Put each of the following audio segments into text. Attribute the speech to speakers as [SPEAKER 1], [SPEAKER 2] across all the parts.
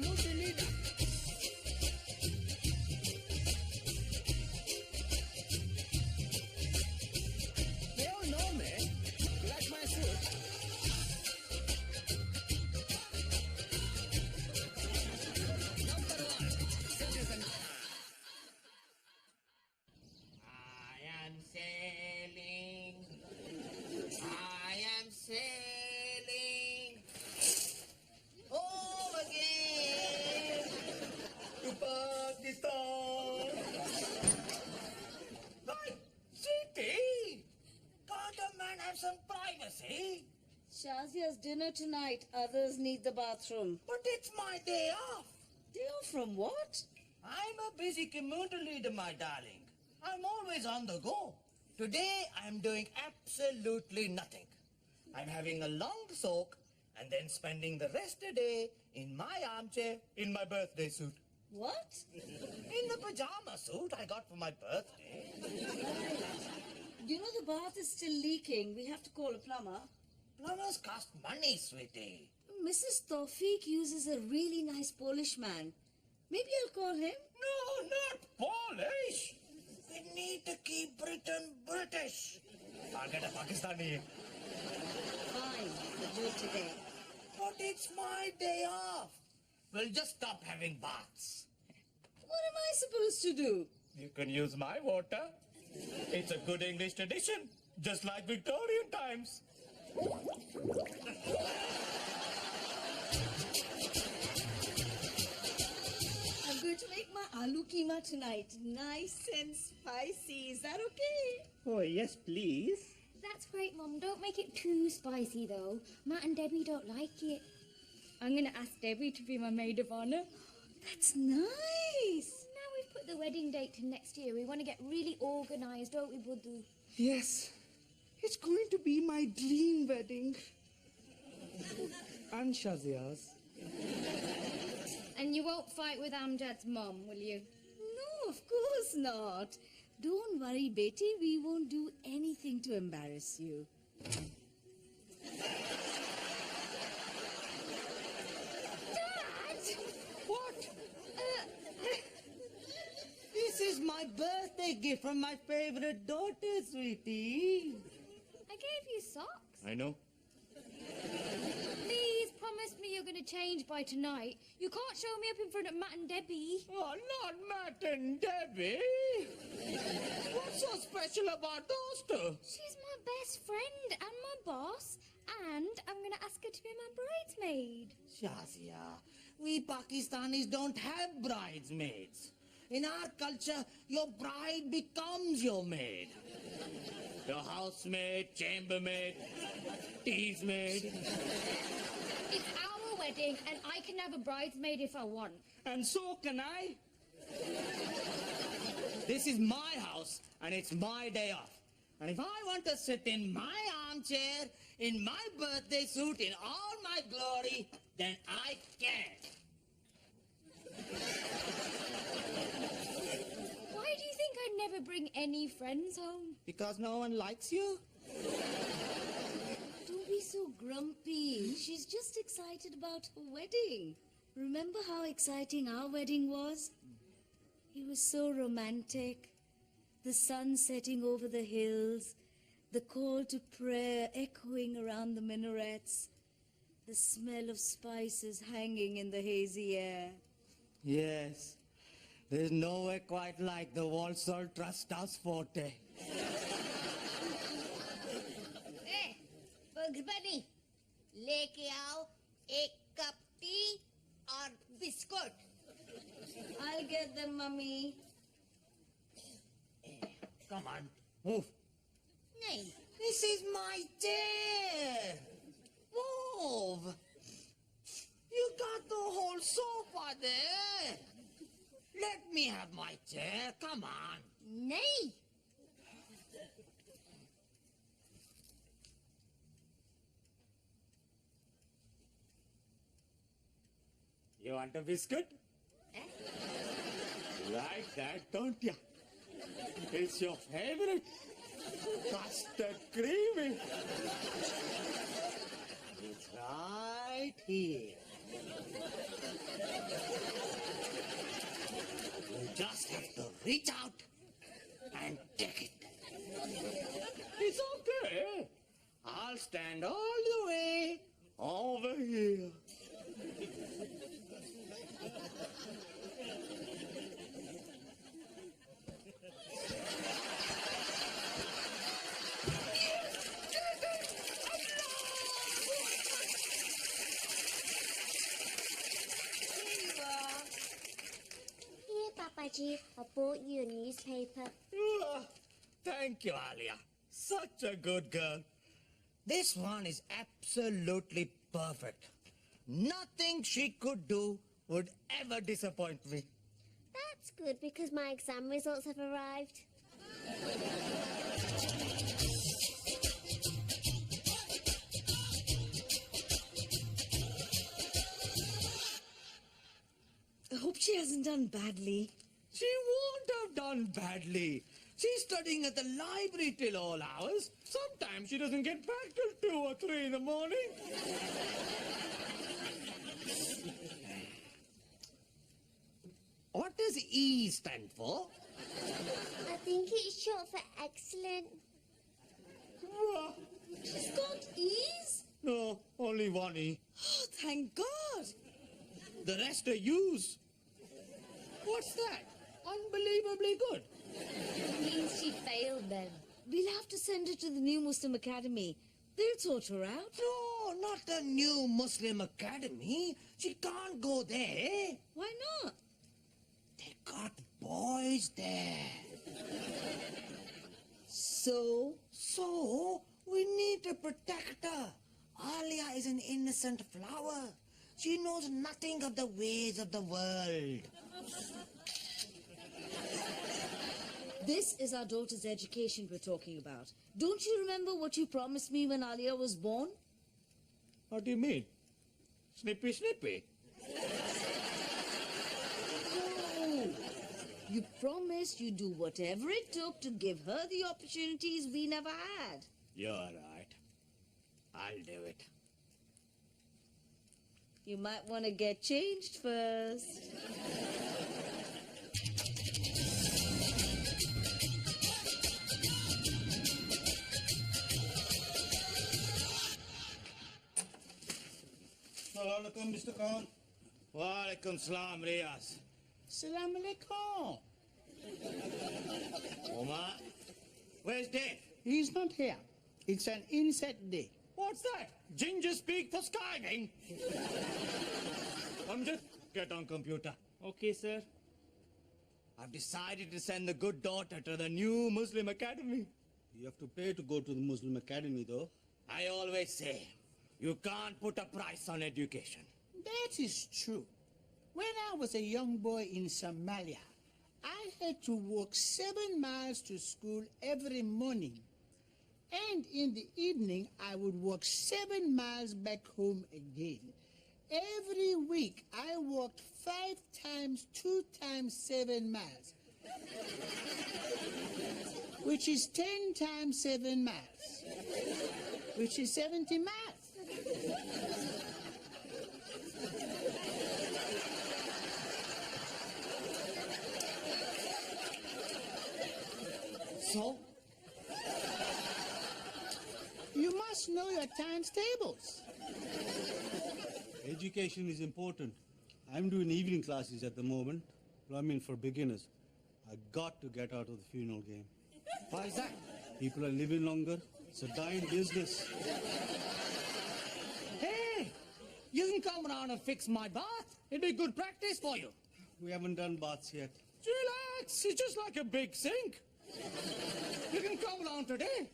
[SPEAKER 1] sushi leader. They all know me. You like my suit? Number one, citizen. I am sailing. I am sailing. Home again to Pakistan. Hey, Sweetie, can't a man have some privacy?
[SPEAKER 2] Shazia's dinner tonight. Others need the bathroom.
[SPEAKER 1] But it's my day off.
[SPEAKER 2] Day off from what?
[SPEAKER 1] I'm a busy community leader, my darling. I'm always on the go. Today, I'm doing absolutely nothing. I'm having a long soak and then spending the rest of the day in my armchair in my birthday suit.
[SPEAKER 2] What?
[SPEAKER 1] In the pajama suit I got for my birthday.
[SPEAKER 2] You know the bath is still leaking. We have to call a plumber.
[SPEAKER 1] Plumbers cost money, sweetie.
[SPEAKER 2] Mrs. Tawfiq uses a really nice Polish man. Maybe I'll call him.
[SPEAKER 1] No, not Polish. We need to keep Britain British. I'll get a Pakistani.
[SPEAKER 2] Fine, we'll do it today.
[SPEAKER 1] But it's my day off. We'll just stop having baths.
[SPEAKER 2] What am I supposed to do?
[SPEAKER 1] You can use my water. It's a good English tradition, just like Victorian times.
[SPEAKER 2] I'm going to make my aloo keema tonight. Nice and spicy. Is that okay?
[SPEAKER 1] Oh, yes, please.
[SPEAKER 3] That's great, Mum. Don't make it too spicy, though. Matt and Debbie don't like it. I'm going to ask Debbie to be my maid of honour.
[SPEAKER 2] That's nice.
[SPEAKER 3] Now we've put the wedding date to next year, we want to get really organised, don't we, Buddu?
[SPEAKER 4] Yes, it's going to be my dream wedding. And Shazia's.
[SPEAKER 3] And you won't fight with Amjad's mum, will you?
[SPEAKER 2] No, of course not. Don't worry, Betty. We won't do anything to embarrass you.
[SPEAKER 3] Dad!
[SPEAKER 1] What? This is my birthday gift from my favorite daughter, sweetie.
[SPEAKER 3] I gave you socks.
[SPEAKER 1] I know.
[SPEAKER 3] Please promise me you're going to change by tonight. You can't show me up in front of Matt and Debbie.
[SPEAKER 1] Oh, not Matt and Debbie. What's so special about those two?
[SPEAKER 3] She's my best friend and my boss, and I'm going to ask her to be my bridesmaid.
[SPEAKER 1] Shazia, we Pakistanis don't have bridesmaids. In our culture, your bride becomes your maid. Your housemaid, chambermaid, teasmaid.
[SPEAKER 3] It's our wedding, and I can have a bridesmaid if I want.
[SPEAKER 1] And so can I. This is my house, and it's my day off. And if I want to sit in my armchair, in my birthday suit, in all my glory, then I can.
[SPEAKER 3] Why do you think I'd never bring any friends home?
[SPEAKER 1] Because no one likes you?
[SPEAKER 2] Don't be so grumpy. She's just excited about her wedding. Remember how exciting our wedding was? It was so romantic. The sun setting over the hills, the call to prayer echoing around the minarets, the smell of spices hanging in the hazy air.
[SPEAKER 1] Yes. There's nowhere quite like the Walsall Trust House Forte.
[SPEAKER 5] Hey, Bugs Bunny, लेके आओ एक cup T और biscuit.
[SPEAKER 2] I'll get them, Mummy.
[SPEAKER 1] Come on, move.
[SPEAKER 5] नहीं.
[SPEAKER 1] This is my chair. Move. You got the whole sofa there. Let me have my chair. Come on.
[SPEAKER 5] नहीं.
[SPEAKER 1] You want a biscuit? Like that, don't you? It's your favorite. Custard creamy. It's right here. just have to reach out and take it.
[SPEAKER 6] It's okay. I'll stand all the way over here.
[SPEAKER 5] Here, Papaji, I bought you a newspaper.
[SPEAKER 1] Ah, thank you, Alia. Such a good girl. This one is absolutely perfect. Nothing she could do would ever disappoint me.
[SPEAKER 5] That's good because my exam results have arrived.
[SPEAKER 2] I hope she hasn't done badly.
[SPEAKER 1] She won't have done badly. She's studying at the library till all hours. Sometimes she doesn't get back till 2 or 3 in the morning. What does E stand for?
[SPEAKER 5] I think it's short for excellent.
[SPEAKER 1] Ah,
[SPEAKER 2] She's got E's?
[SPEAKER 1] no, only one E.
[SPEAKER 2] Oh, thank God.
[SPEAKER 1] The rest are U's. What's that? Unbelievably good.
[SPEAKER 3] Means she failed then.
[SPEAKER 2] We'll have to send her to the new Muslim Academy. They'll sort her out.
[SPEAKER 1] No, not the new Muslim Academy. She can't go there.
[SPEAKER 2] Why not?
[SPEAKER 1] They got boys there.
[SPEAKER 2] So?
[SPEAKER 1] So, we need to protect her. Alia is an innocent flower. She knows nothing of the ways of the world.
[SPEAKER 2] This is our daughter's education we're talking about. Don't you remember what you promised me when Alia was born?
[SPEAKER 1] What do you mean? Snippy, snippy.
[SPEAKER 2] No. You promised you'd do whatever it took to give her the opportunities we never had.
[SPEAKER 1] You're right. I'll do it.
[SPEAKER 2] You might want to get changed first.
[SPEAKER 4] Assalamualaikum, Mr. Khan.
[SPEAKER 1] Walaikum salam, Riaz.
[SPEAKER 4] Assalamualaikum.
[SPEAKER 1] Omar, where's Dave?
[SPEAKER 4] He's not here. It's an inset day.
[SPEAKER 1] What's that? Ginger speak for skiving? Amjad, get on computer.
[SPEAKER 4] Okay, sir.
[SPEAKER 1] I've decided to send the good daughter to the new Muslim Academy.
[SPEAKER 7] You have to pay to go to the Muslim Academy, though.
[SPEAKER 1] I always say, you can't put a price on education.
[SPEAKER 4] That is true. When I was a young boy in Somalia, I had to walk 7 miles to school every morning. And in the evening, I would walk 7 miles back home again. Every week, I walked 5 times 2 times 7 miles, which is 10 times 7 miles, which is 70 miles.
[SPEAKER 1] So?
[SPEAKER 4] You must know your times tables.
[SPEAKER 7] Education is important. I'm doing evening classes at the moment. Plumbing for beginners. I got to get out of the funeral game.
[SPEAKER 1] Why is that?
[SPEAKER 7] People are living longer. It's a dying business.
[SPEAKER 1] Hey, you can come around and fix my bath. It'd be good practice for you.
[SPEAKER 7] We haven't done baths yet.
[SPEAKER 1] Relax, it's just like a big sink. You can come around today.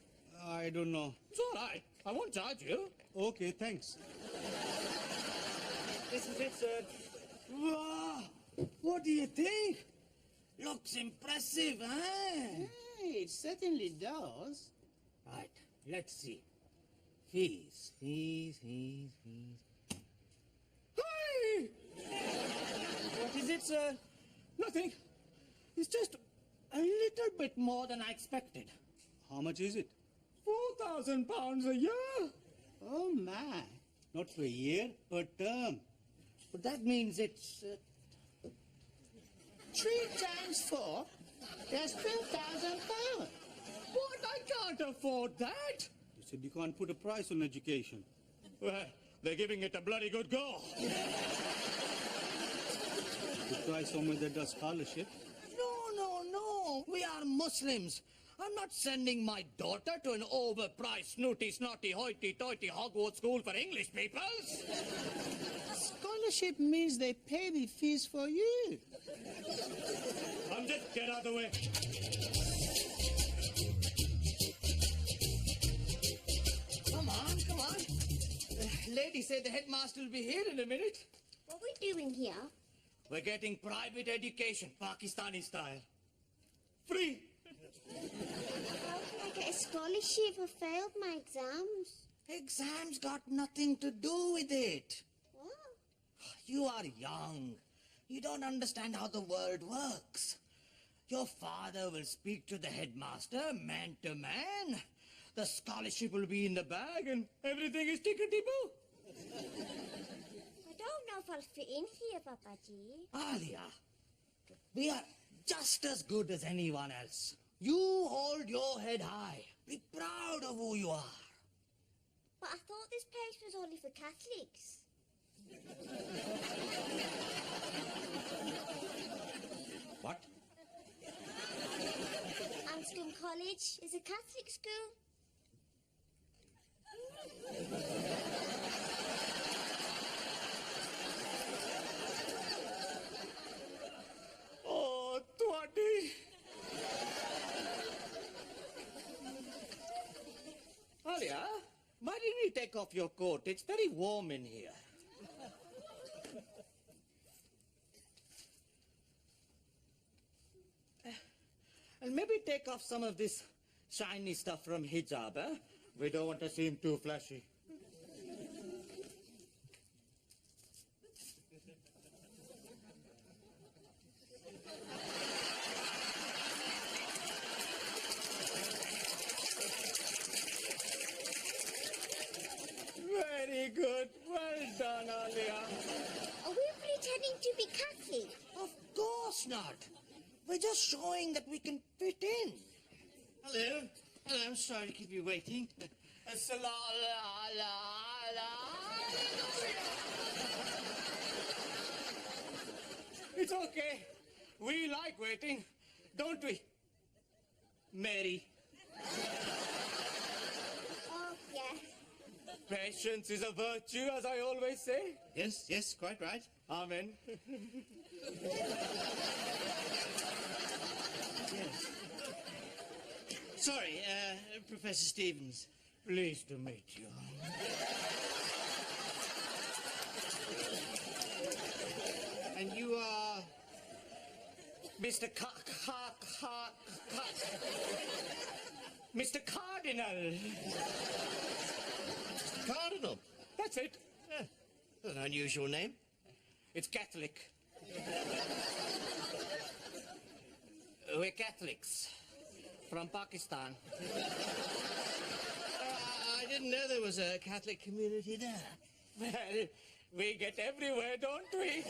[SPEAKER 7] I don't know.
[SPEAKER 1] It's all right. I won't charge you.
[SPEAKER 7] Okay, thanks.
[SPEAKER 1] This is it, sir. Wow! What do you think? Looks impressive, huh?
[SPEAKER 4] Hey, it certainly does.
[SPEAKER 1] Right, let's see. Fees. Hey! What is it, sir? Nothing. It's just a little bit more than I expected.
[SPEAKER 7] How much is it?
[SPEAKER 1] £4,000 a year.
[SPEAKER 4] Oh, my.
[SPEAKER 7] Not for a year, per term.
[SPEAKER 1] But that means it's
[SPEAKER 4] 3 times 4, that's 12,000 pounds.
[SPEAKER 6] What? I can't afford that.
[SPEAKER 7] You said you can't put a price on education.
[SPEAKER 6] Well, they're giving it a bloody good go.
[SPEAKER 7] You try somewhere that does scholarship.
[SPEAKER 1] No. We are Muslims. I'm not sending my daughter to an overpriced, snooty, snotty, hoity-toity Hogwarts school for English peoples.
[SPEAKER 4] Scholarship means they pay the fees for you.
[SPEAKER 6] Just get out of the way.
[SPEAKER 1] Come on. Lady said the headmaster will be here in a minute.
[SPEAKER 5] What are we doing here?
[SPEAKER 1] We're getting private education, Pakistani style. Free.
[SPEAKER 5] How can I get a scholarship? I failed my exams.
[SPEAKER 1] Exams got nothing to do with it.
[SPEAKER 5] What?
[SPEAKER 1] You are young. You don't understand how the world works. Your father will speak to the headmaster, man to man. The scholarship will be in the bag and everything is tickety-boo.
[SPEAKER 5] I don't know if I'll fit in here, Papaji.
[SPEAKER 1] Alia, we are just as good as anyone else. You hold your head high. Be proud of who you are.
[SPEAKER 5] But I thought this place was only for Catholics.
[SPEAKER 1] What?
[SPEAKER 5] Anscombe College is a Catholic school.
[SPEAKER 6] Oh, Twatty.
[SPEAKER 1] Alia, why didn't you take off your coat? It's very warm in here. And maybe take off some of this shiny stuff from hijab, eh? We don't want to seem too flashy.
[SPEAKER 6] Very good. Well done, Alia.
[SPEAKER 5] Are we pretending to be Catholic?
[SPEAKER 1] Of course not. We're just showing that we can fit in.
[SPEAKER 8] Hello. I'm sorry to keep you waiting.
[SPEAKER 1] It's okay. We like waiting, don't we, Mary?
[SPEAKER 5] Oh, yeah.
[SPEAKER 1] Patience is a virtue, as I always say.
[SPEAKER 8] Yes, quite right.
[SPEAKER 1] Amen.
[SPEAKER 8] Sorry, Professor Stevens.
[SPEAKER 1] Pleased to meet you.
[SPEAKER 8] And you are...
[SPEAKER 1] Mr. Mr. Cardinal.
[SPEAKER 8] Cardinal.
[SPEAKER 1] That's it.
[SPEAKER 8] An unusual name.
[SPEAKER 1] It's Catholic. We're Catholics from Pakistan.
[SPEAKER 8] I didn't know there was a Catholic community there.
[SPEAKER 1] Well, we get everywhere, don't we?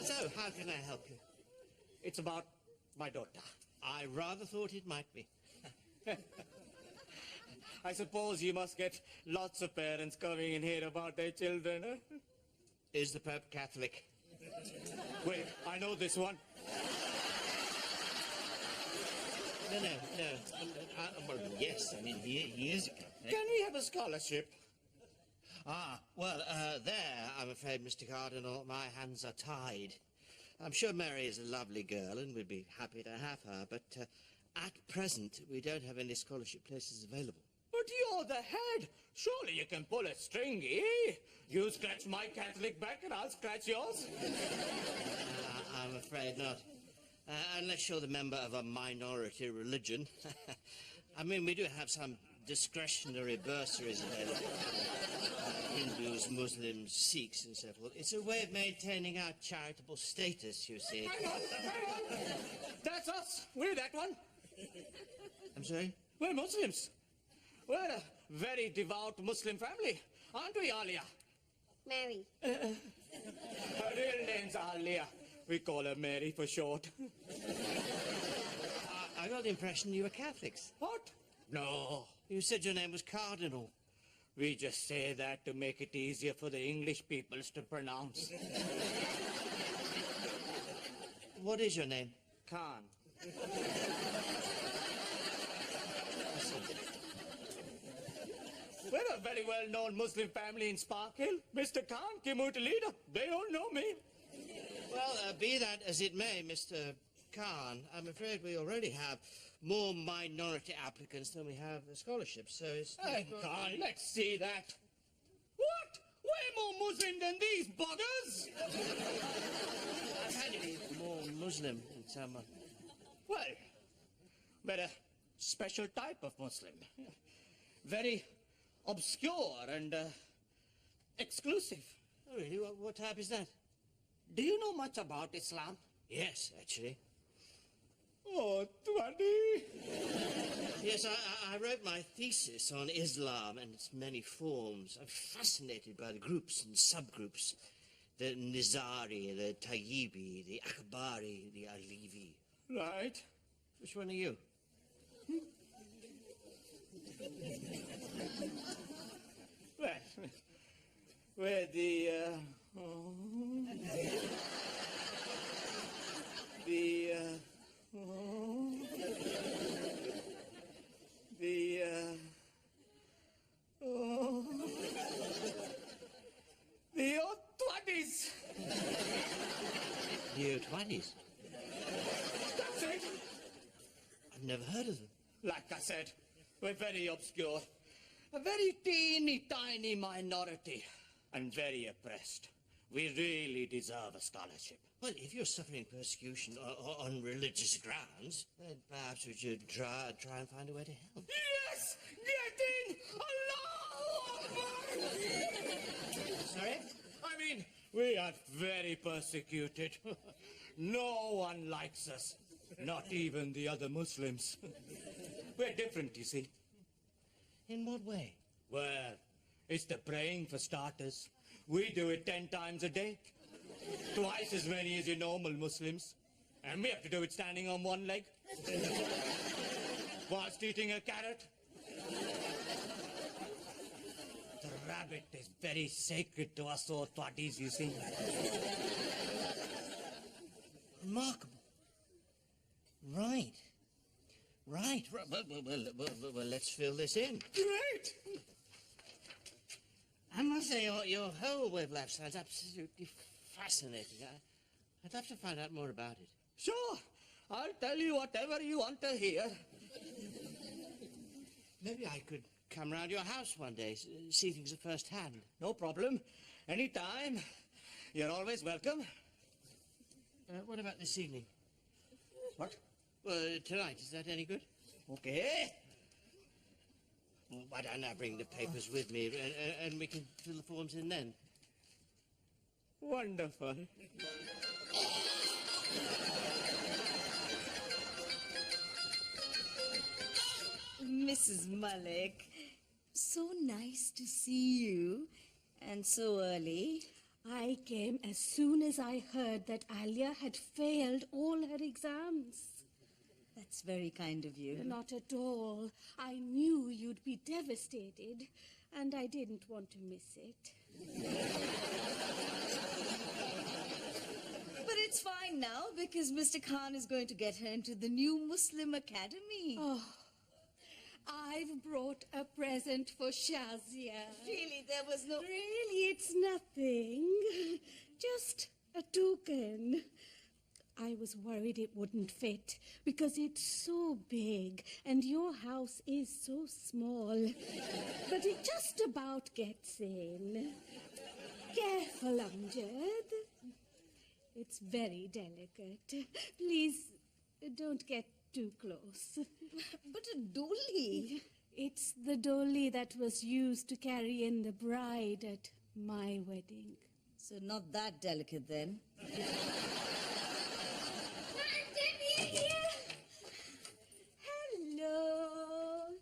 [SPEAKER 8] So, how can I help you?
[SPEAKER 1] It's about my daughter.
[SPEAKER 8] I rather thought it might be.
[SPEAKER 1] I suppose you must get lots of parents coming in here about their children, huh?
[SPEAKER 8] Is the Pope Catholic?
[SPEAKER 1] Wait, I know this one.
[SPEAKER 8] No. Well, yes, I mean, he is a Catholic.
[SPEAKER 1] Can we have a scholarship?
[SPEAKER 8] Well, there, I'm afraid, Mr. Cardinal, my hands are tied. I'm sure Mary is a lovely girl and we'd be happy to have her, but at present, we don't have any scholarship places available.
[SPEAKER 1] But you're the head. Surely you can pull a string, eh? You scratch my Catholic back and I'll scratch yours.
[SPEAKER 8] I'm afraid not. Unless you're the member of a minority religion. I mean, we do have some discretionary bursaries available. Hindus, Muslims, Sikhs, and so forth. It's a way of maintaining our charitable status, you see.
[SPEAKER 1] Hang on. That's us. We're that one.
[SPEAKER 8] I'm sorry?
[SPEAKER 1] We're Muslims. We're a very devout Muslim family, aren't we, Alia?
[SPEAKER 5] Mary.
[SPEAKER 1] Her real name name's Alia. We call her Mary for short.
[SPEAKER 8] I got the impression you were Catholics.
[SPEAKER 1] What? No.
[SPEAKER 8] You said your name was Cardinal.
[SPEAKER 1] We just say that to make it easier for the English peoples to pronounce.
[SPEAKER 8] What is your name?
[SPEAKER 1] Khan. We're a very well-known Muslim family in Sparkhill. Mr. Khan, Kimut leader. They don't know me.
[SPEAKER 8] Well, be that as it may, Mr. Khan, I'm afraid we already have more minority applicants than we have scholarships, so it's...
[SPEAKER 1] Hey, Khan, let's see that. What? Way more Muslim than these buggers?
[SPEAKER 8] I've had to be more Muslim in summer.
[SPEAKER 1] Well, but a special type of Muslim. Very obscure and exclusive.
[SPEAKER 8] Oh, really? What type is that?
[SPEAKER 1] Do you know much about Islam?
[SPEAKER 8] Yes, actually.
[SPEAKER 1] Oh, Twadi.
[SPEAKER 8] Yes, I wrote my thesis on Islam and its many forms. I'm fascinated by the groups and subgroups. The Nizari, the Tayyibi, the Akbari, the Alivi.
[SPEAKER 1] Right.
[SPEAKER 8] Which one are you?
[SPEAKER 1] Well, we're the, the O20s.
[SPEAKER 8] The O20s?
[SPEAKER 1] That's it.
[SPEAKER 8] I've never heard of them.
[SPEAKER 1] Like I said, we're very obscure. A very teeny tiny minority. And very oppressed. We really deserve a scholarship.
[SPEAKER 8] Well, if you're suffering persecution on religious grounds, then perhaps we should try and find a way to help.
[SPEAKER 1] Yes! Get in! Allahu Akbar!
[SPEAKER 8] Sorry?
[SPEAKER 1] I mean, we are very persecuted. No one likes us. Not even the other Muslims. We're different, you see.
[SPEAKER 8] In what way?
[SPEAKER 1] Well, it's the praying for starters. We do it 10 times a day. Twice as many as your normal Muslims. And we have to do it standing on one leg. Whilst eating a carrot. The rabbit is very sacred to us Twadis, you see.
[SPEAKER 8] Remarkable. Right. Right. Well, let's fill this in.
[SPEAKER 1] Great!
[SPEAKER 8] I must say, your whole way of life sounds absolutely fascinating. I'd love to find out more about it.
[SPEAKER 1] Sure. I'll tell you whatever you want to hear.
[SPEAKER 8] Maybe I could come round your house one day, see things at first hand.
[SPEAKER 1] No problem. Anytime. You're always welcome.
[SPEAKER 8] What about this evening?
[SPEAKER 1] What?
[SPEAKER 8] Well, tonight, is that any good?
[SPEAKER 1] Okay.
[SPEAKER 8] Well, why don't I bring the papers with me and we can fill the forms in then?
[SPEAKER 1] Wonderful.
[SPEAKER 2] Mrs. Malik, so nice to see you. And so early.
[SPEAKER 9] I came as soon as I heard that Alia had failed all her exams.
[SPEAKER 2] That's very kind of you.
[SPEAKER 9] Not at all. I knew you'd be devastated, and I didn't want to miss it.
[SPEAKER 2] But it's fine now because Mr. Khan is going to get her into the new Muslim Academy.
[SPEAKER 9] Oh, I've brought a present for Shazia.
[SPEAKER 2] Really, there was no...
[SPEAKER 9] Really, it's nothing. Just a token. I was worried it wouldn't fit because it's so big and your house is so small. But it just about gets in. Careful, Amjad. It's very delicate. Please, don't get too close.
[SPEAKER 2] But a dolly.
[SPEAKER 9] It's the dolly that was used to carry in the bride at my wedding.
[SPEAKER 2] So not that delicate then.
[SPEAKER 9] Hello,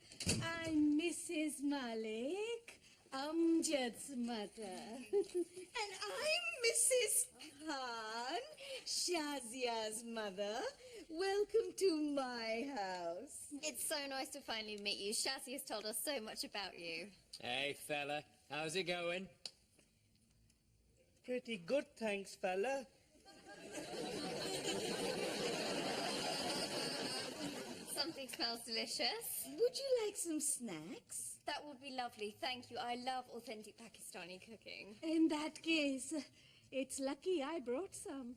[SPEAKER 9] I'm Mrs. Malik, Amjad's mother.
[SPEAKER 2] And I'm Mrs. Khan. Shazia's mother. Welcome to my house.
[SPEAKER 10] It's so nice to finally meet you. Shazzy has told us so much about you.
[SPEAKER 11] Hey, fella. How's it going?
[SPEAKER 1] Pretty good, thanks, fella.
[SPEAKER 10] Something smells delicious.
[SPEAKER 2] Would you like some snacks?
[SPEAKER 10] That would be lovely. Thank you. I love authentic Pakistani cooking.
[SPEAKER 9] In that case, it's lucky I brought some.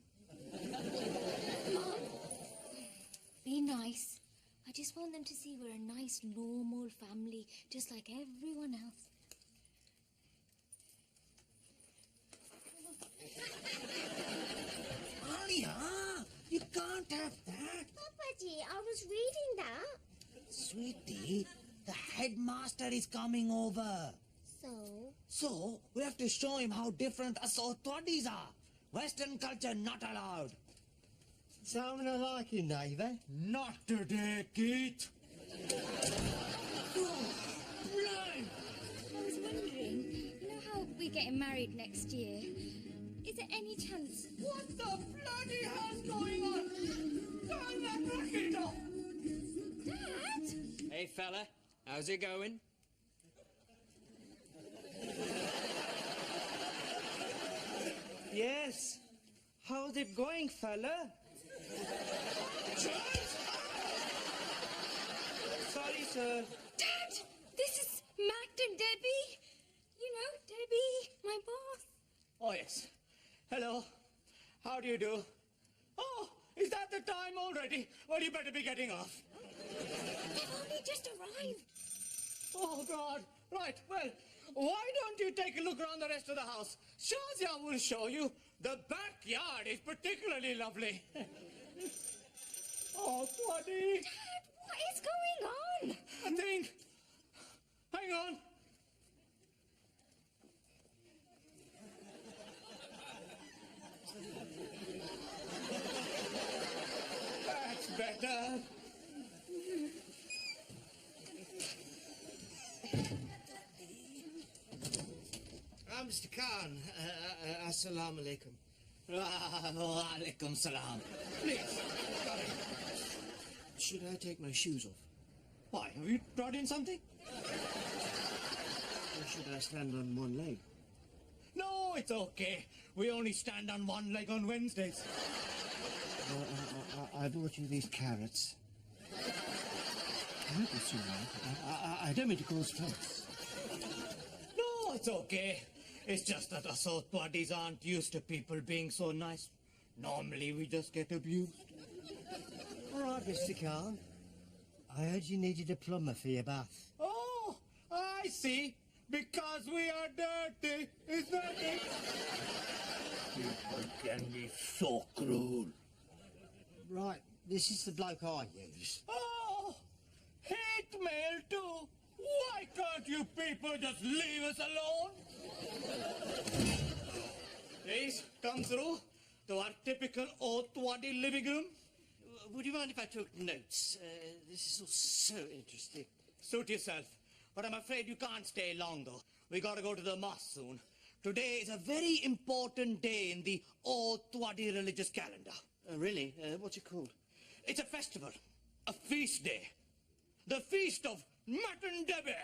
[SPEAKER 3] Mom, be nice. I just want them to see we're a nice, normal family, just like everyone else.
[SPEAKER 1] Alia, you can't have that.
[SPEAKER 5] Papaji, I was reading that.
[SPEAKER 1] Sweetie, the headmaster is coming over. So, we have to show him how different us authorities are. Western culture not allowed.
[SPEAKER 12] Sounding like you, neighbour.
[SPEAKER 1] Not today, Keith.
[SPEAKER 3] I was wondering, you know how we're getting married next year? Is there any chance?
[SPEAKER 1] What the bloody hell's going on? Turn that racket off!
[SPEAKER 3] Dad?
[SPEAKER 11] Hey, fella. How's it going?
[SPEAKER 1] Yes. How's it going, fella? Sorry, sir.
[SPEAKER 3] Dad, this is Matt and Debbie. You know, Debbie, my boss.
[SPEAKER 1] Oh, yes. Hello. How do you do? Oh, is that the time already? Well, you better be getting off.
[SPEAKER 3] They've only just arrived.
[SPEAKER 1] Oh, God. Right, well, why don't you take a look around the rest of the house? Shazia will show you. The backyard is particularly lovely. Oh, Buddy.
[SPEAKER 3] Dad, what is going on?
[SPEAKER 1] Nothing. Hang on. That's better.
[SPEAKER 8] Mr. Khan, assalamu alaikum.
[SPEAKER 1] Wa alaikum salam. Please.
[SPEAKER 8] Should I take my shoes off?
[SPEAKER 1] Why, have you brought in something?
[SPEAKER 8] Or should I stand on one leg?
[SPEAKER 1] No, it's okay. We only stand on one leg on Wednesdays.
[SPEAKER 12] I brought you these carrots. I hope it's all right. I don't mean to cause fuss.
[SPEAKER 1] No, it's okay. It's just that us South bodies aren't used to people being so nice. Normally, we just get abused.
[SPEAKER 12] All right, Mr. Khan. I heard you needed a plumber for your bath.
[SPEAKER 1] Oh, I see. Because we are dirty. Is that it? People can be so cruel.
[SPEAKER 12] Right, this is the bloke I use.
[SPEAKER 1] Oh, hate mail too. Why can't you people just leave us alone? Please, come through to our typical Otwadi living room.
[SPEAKER 8] Would you mind if I took notes? This is all so interesting.
[SPEAKER 1] Suit yourself. But I'm afraid you can't stay long, though. We gotta go to the mosque soon. Today is a very important day in the Otwadi religious calendar.
[SPEAKER 8] Really? What's it called?
[SPEAKER 1] It's a festival. A feast day. The feast of Mutton Debbie.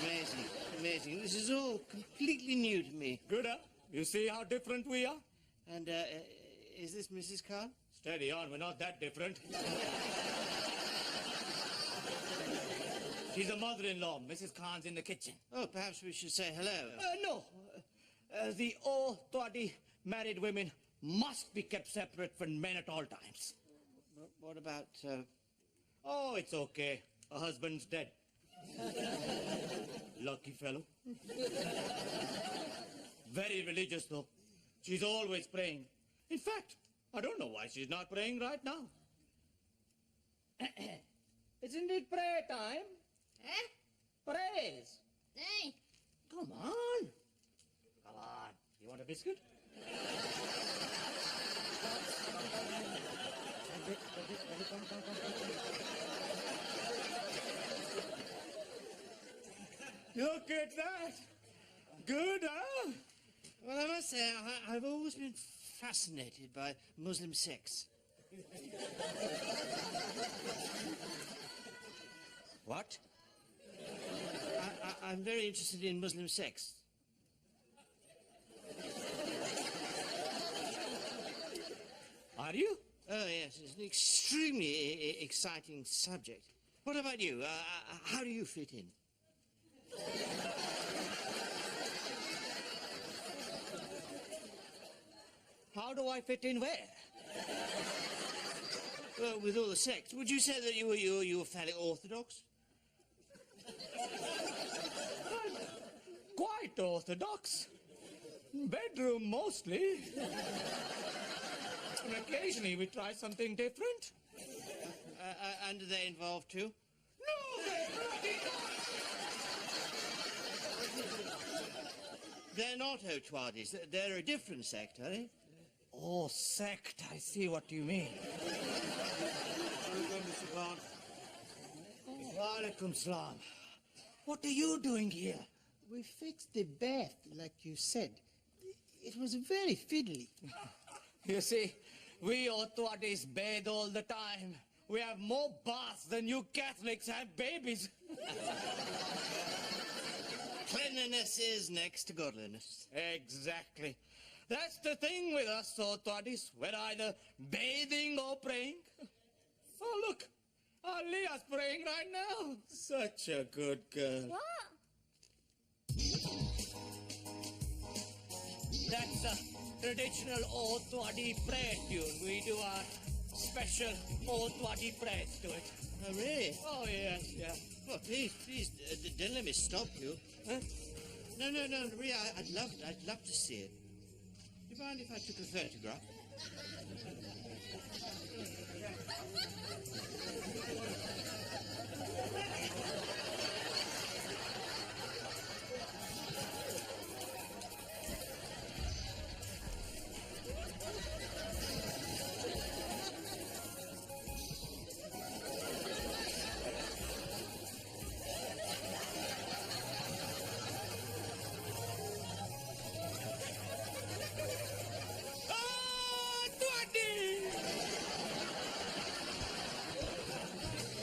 [SPEAKER 8] Amazing, amazing. This is all completely new to me.
[SPEAKER 1] Good, huh? You see how different we are?
[SPEAKER 8] And, is this Mrs. Khan?
[SPEAKER 1] Steady on, we're not that different. She's a mother-in-law. Mrs. Khan's in the kitchen.
[SPEAKER 8] Oh, perhaps we should say hello.
[SPEAKER 1] No. The Otwadi married women must be kept separate from men at all times.
[SPEAKER 8] What about,
[SPEAKER 1] Oh, it's okay. Her husband's dead. Lucky fellow. Very religious, though. She's always praying. In fact, I don't know why she's not praying right now. Isn't it prayer time?
[SPEAKER 10] Eh?
[SPEAKER 1] Praise.
[SPEAKER 10] Hey.
[SPEAKER 1] Come on. Come on. You want a biscuit? Look at that. Good, huh?
[SPEAKER 8] Well, I must say, I've always been fascinated by Muslim sects.
[SPEAKER 11] What?
[SPEAKER 8] I'm very interested in Muslim sects.
[SPEAKER 11] Are you?
[SPEAKER 8] Oh, yes, it's an extremely exciting subject. What about you? How do you fit in?
[SPEAKER 1] How do I fit in where?
[SPEAKER 8] Well, with all the sects, would you say that you were fairly orthodox?
[SPEAKER 1] Quite orthodox. Bedroom mostly. And occasionally we try something different.
[SPEAKER 8] And do they involve too?
[SPEAKER 1] No, they're bloody not!
[SPEAKER 8] They're not Otwadis. They're a different sect, are they?
[SPEAKER 1] Oh, sect. I see what you mean.
[SPEAKER 7] Welcome, Mr. Khan.
[SPEAKER 1] Walaikum salam. What are you doing here?
[SPEAKER 4] We fixed the bath, like you said. It was very fiddly.
[SPEAKER 1] You see, we Otwadis bathe all the time. We have more baths than you Catholics have babies.
[SPEAKER 8] Cleanliness is next to godliness.
[SPEAKER 1] Exactly. That's the thing with us Otwadis. We're either bathing or praying. Oh, look. Alia's praying right now. Such a good girl.
[SPEAKER 10] What?
[SPEAKER 1] That's a traditional Otwadi prayer tune. We do our special Otwadi prayers to it.
[SPEAKER 8] Oh, really?
[SPEAKER 1] Oh, yes, yeah.
[SPEAKER 8] Well, please, don't let me stop you.
[SPEAKER 1] Huh?
[SPEAKER 8] No, really, I'd love to see it. Do you mind if I took a photograph?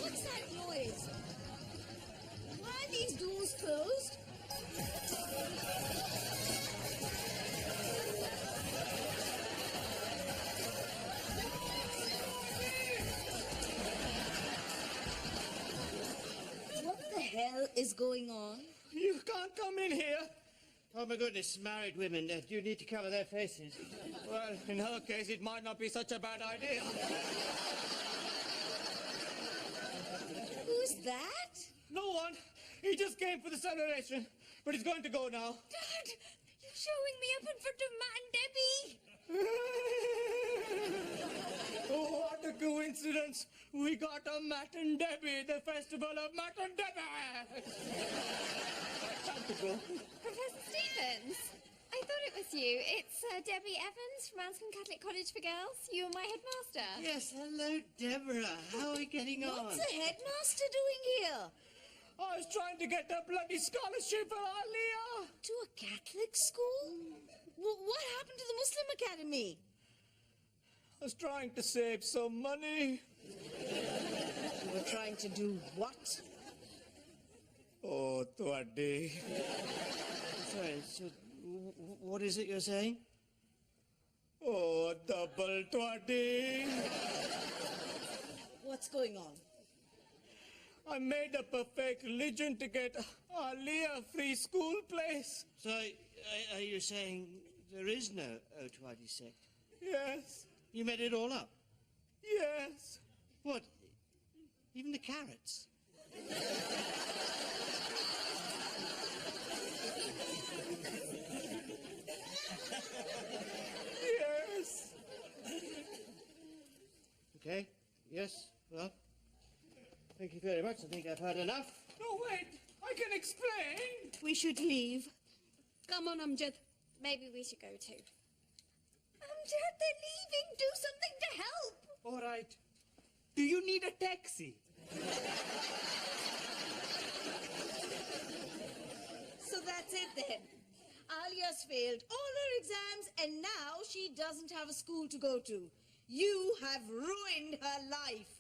[SPEAKER 2] What's that noise? Why are these doors closed? What the hell is going on?
[SPEAKER 1] You can't come in here.
[SPEAKER 8] Oh, my goodness, married women, do you need to cover their faces?
[SPEAKER 1] Well, in her case, it might not be such a bad idea.
[SPEAKER 2] Who's that?
[SPEAKER 1] No one. He just came for the celebration, but he's going to go now.
[SPEAKER 3] Dad, you're showing me up in front of Matt and Debbie.
[SPEAKER 1] Oh, what a coincidence. We got a Matt and Debbie, the festival of Matt and Debbie. Time to go.
[SPEAKER 10] Professor Stevens, I thought it was you. It's Debbie Evans from Anscombe Catholic College for Girls. You were my headmaster.
[SPEAKER 8] Yes, hello, Deborah. How are we getting on?
[SPEAKER 2] What's the headmaster doing here?
[SPEAKER 1] I was trying to get a bloody scholarship for Alia.
[SPEAKER 2] To a Catholic school? What happened to the Muslim Academy?
[SPEAKER 1] I was trying to save some money.
[SPEAKER 2] You were trying to do what?
[SPEAKER 1] Oh, Twaddy.
[SPEAKER 8] Sorry, so what is it you're saying?
[SPEAKER 1] Oh, double Twaddy.
[SPEAKER 2] What's going on?
[SPEAKER 1] I made up a fake religion to get Alia a free school place.
[SPEAKER 8] So, are you saying there is no Otwadi sect?
[SPEAKER 1] Yes.
[SPEAKER 8] You made it all up?
[SPEAKER 1] Yes.
[SPEAKER 8] What? Even the carrots?
[SPEAKER 1] Yes.
[SPEAKER 8] Okay, yes, well, thank you very much. I think I've heard enough.
[SPEAKER 1] No, wait. I can explain.
[SPEAKER 9] We should leave. Come on, Amjad.
[SPEAKER 10] Maybe we should go too.
[SPEAKER 2] Amjad, they're leaving. Do something to help.
[SPEAKER 1] All right. Do you need a taxi?
[SPEAKER 2] So that's it then.
[SPEAKER 13] Alia's failed all her exams and now she doesn't have a school to go to. You have ruined her life.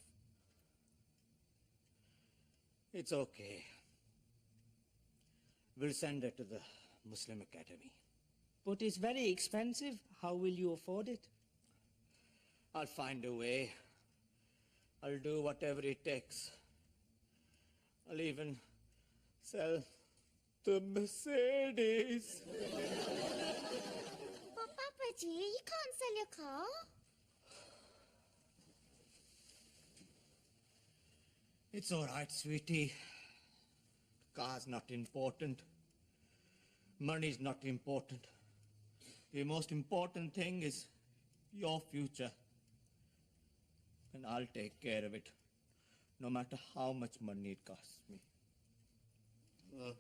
[SPEAKER 1] It's okay. We'll send her to the Muslim Academy.
[SPEAKER 12] But it's very expensive. How will you afford it?
[SPEAKER 1] I'll find a way. I'll do whatever it takes. I'll even sell the Mercedes.
[SPEAKER 5] But Papaji, you can't sell your car.
[SPEAKER 1] It's all right, sweetie. Car's not important. Money's not important. The most important thing is your future. And I'll take care of it, no matter how much money it costs me.
[SPEAKER 8] Well,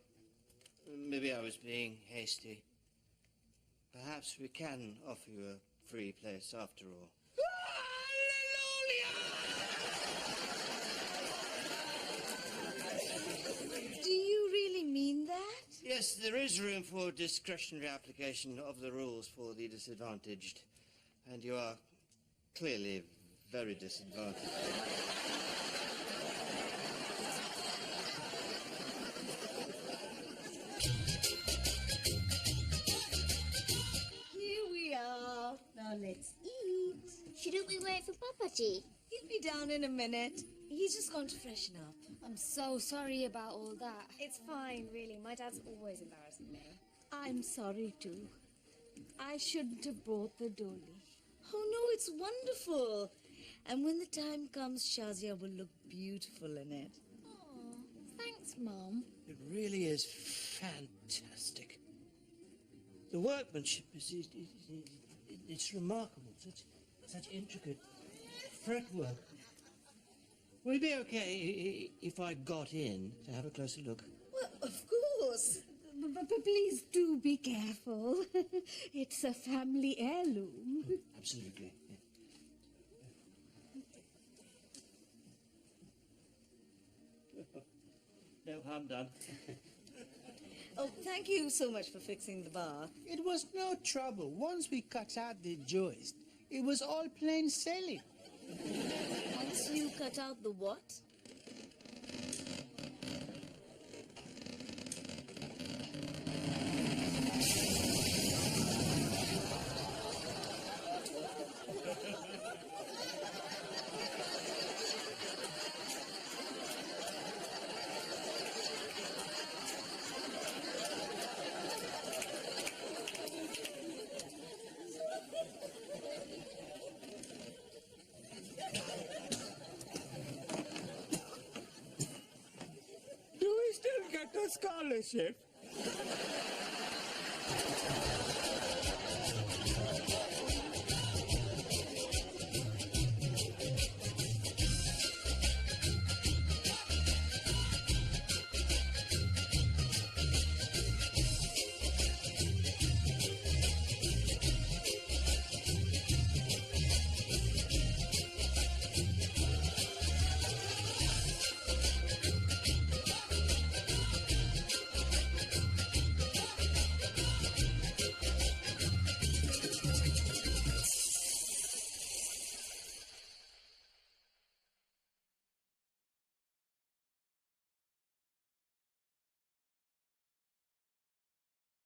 [SPEAKER 8] maybe I was being hasty. Perhaps we can offer you a free place after all.
[SPEAKER 13] Do you really mean that?
[SPEAKER 8] Yes, there is room for discretionary application of the rules for the disadvantaged. And you are clearly very disadvantaged.
[SPEAKER 13] Here we are. Now let's eat.
[SPEAKER 5] Shouldn't we wait for Papaji?
[SPEAKER 13] He'll be down in a minute. He's just gone to freshen up.
[SPEAKER 3] I'm so sorry about all that.
[SPEAKER 10] It's fine, really. My dad's always embarrassing me.
[SPEAKER 9] I'm sorry too. I shouldn't have brought the dolly.
[SPEAKER 13] Oh no, it's wonderful. And when the time comes, Shazia will look beautiful in it.
[SPEAKER 3] Aw, thanks, Mum.
[SPEAKER 8] It really is fantastic. The workmanship is it's remarkable. Such intricate fretwork. Would it be okay if I got in to have a closer look?
[SPEAKER 13] Well, of course.
[SPEAKER 9] But please do be careful. It's a family heirloom.
[SPEAKER 8] Absolutely. No harm done.
[SPEAKER 13] Oh, thank you so much for fixing the bar.
[SPEAKER 4] It was no trouble. Once we cut out the joist, it was all plain sailing.
[SPEAKER 13] Once you cut out the what?
[SPEAKER 6] Do we still get a scholarship?